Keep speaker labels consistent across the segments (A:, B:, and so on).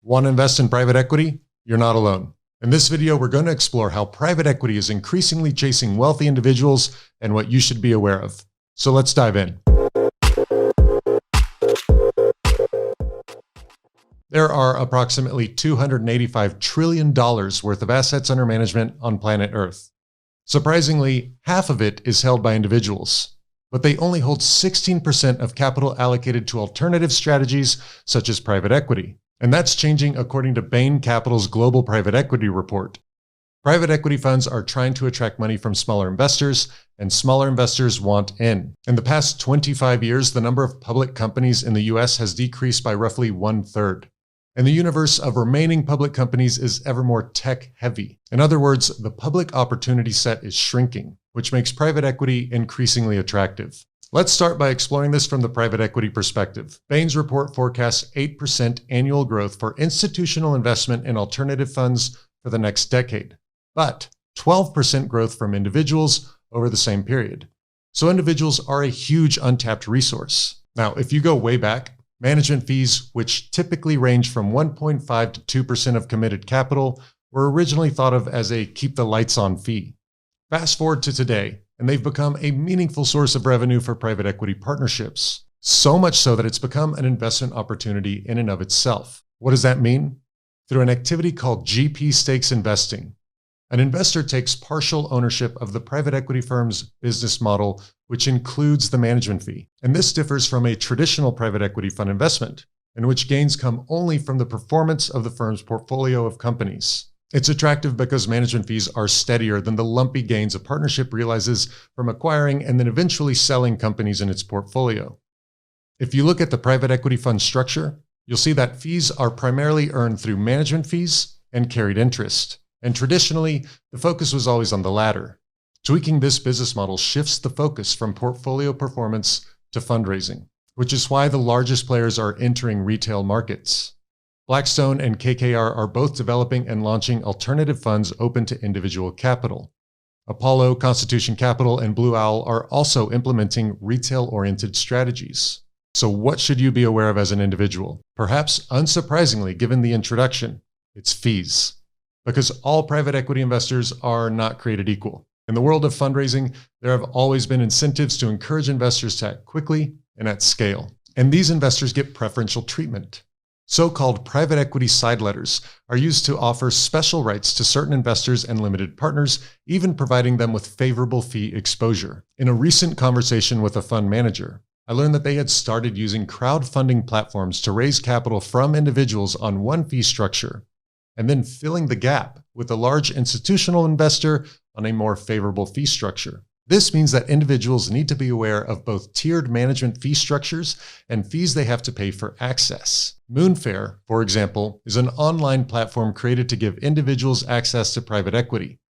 A: Want to invest in private equity? You're not alone. In this video, we're going to explore how private equity is increasingly chasing wealthy individuals and what you should be aware of. So let's dive in. There are approximately $285 trillion worth of assets under management on planet Earth. Surprisingly, half of it is held by individuals, but they only hold 16% of capital allocated to alternative strategies such as private equity. And that's changing according to Bain Capital's Global Private Equity Report. Private equity funds are trying to attract money from smaller investors, and smaller investors want in. In the past 25 years, the number of public companies in the US has decreased by roughly 1/3. And the universe of remaining public companies is ever more tech-heavy. In other words, the public opportunity set is shrinking, which makes private equity increasingly attractive. Let's start by exploring this from the private equity perspective. Bain's report forecasts 8% annual growth for institutional investment in alternative funds for the next decade, but 12% growth from individuals over the same period. So individuals are a huge untapped resource. Now, if you go way back, management fees, which typically range from 1.5 to 2% of committed capital, were originally thought of as a keep the lights on fee. Fast forward to today, and they've become a meaningful source of revenue for private equity partnerships. So much so that it's become an investment opportunity in and of itself. What does that mean? Through an activity called GP stakes investing, an investor takes partial ownership of the private equity firm's business model, which includes the management fee. And this differs from a traditional private equity fund investment, in which gains come only from the performance of the firm's portfolio of companies. It's attractive because management fees are steadier than the lumpy gains a partnership realizes from acquiring and then eventually selling companies in its portfolio. If you look at the private equity fund structure, you'll see that fees are primarily earned through management fees and carried interest. And traditionally, the focus was always on the latter. Tweaking this business model shifts the focus from portfolio performance to fundraising, which is why the largest players are entering retail markets. Blackstone and KKR are both developing and launching alternative funds open to individual capital. Apollo, Constitution Capital, and Blue Owl are also implementing retail-oriented strategies. So what should you be aware of as an individual? Perhaps unsurprisingly, given the introduction, it's fees. Because all private equity investors are not created equal. In the world of fundraising, there have always been incentives to encourage investors to act quickly and at scale. And these investors get preferential treatment. So-called private equity side letters are used to offer special rights to certain investors and limited partners, even providing them with favorable fee exposure. In a recent conversation with a fund manager, I learned that they had started using crowdfunding platforms to raise capital from individuals on one fee structure, and then filling the gap with a large institutional investor on a more favorable fee structure. This means that individuals need to be aware of both tiered management fee structures and fees they have to pay for access. Moonfair, for example, is an online platform created to give individuals access to private equity.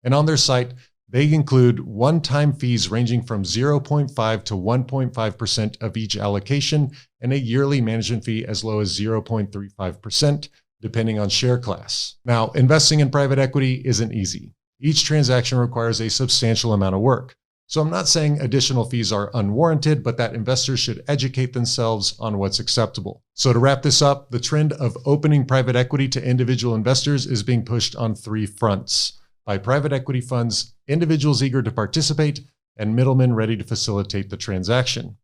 A: And on their site, they include one-time fees ranging from 0.5 to 1.5% of each allocation and a yearly management fee as low as 0.35%, depending on share class. Now, investing in private equity isn't easy. Each transaction requires a substantial amount of work. So I'm not saying additional fees are unwarranted, but that investors should educate themselves on what's acceptable. So to wrap this up, the trend of opening private equity to individual investors is being pushed on three fronts: by private equity funds, individuals eager to participate, and middlemen ready to facilitate the transaction,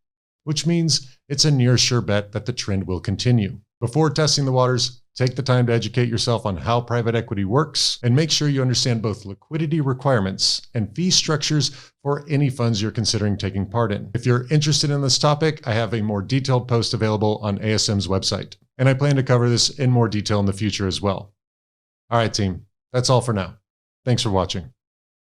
A: which means it's a near sure bet that the trend will continue. Before testing the waters, take the time to educate yourself on how private equity works and make sure you understand both liquidity requirements and fee structures for any funds you're considering taking part in. If you're interested in this topic, I have a more detailed post available on ASM's website, and I plan to cover this in more detail in the future as well. All right, team, that's all for now. Thanks for watching.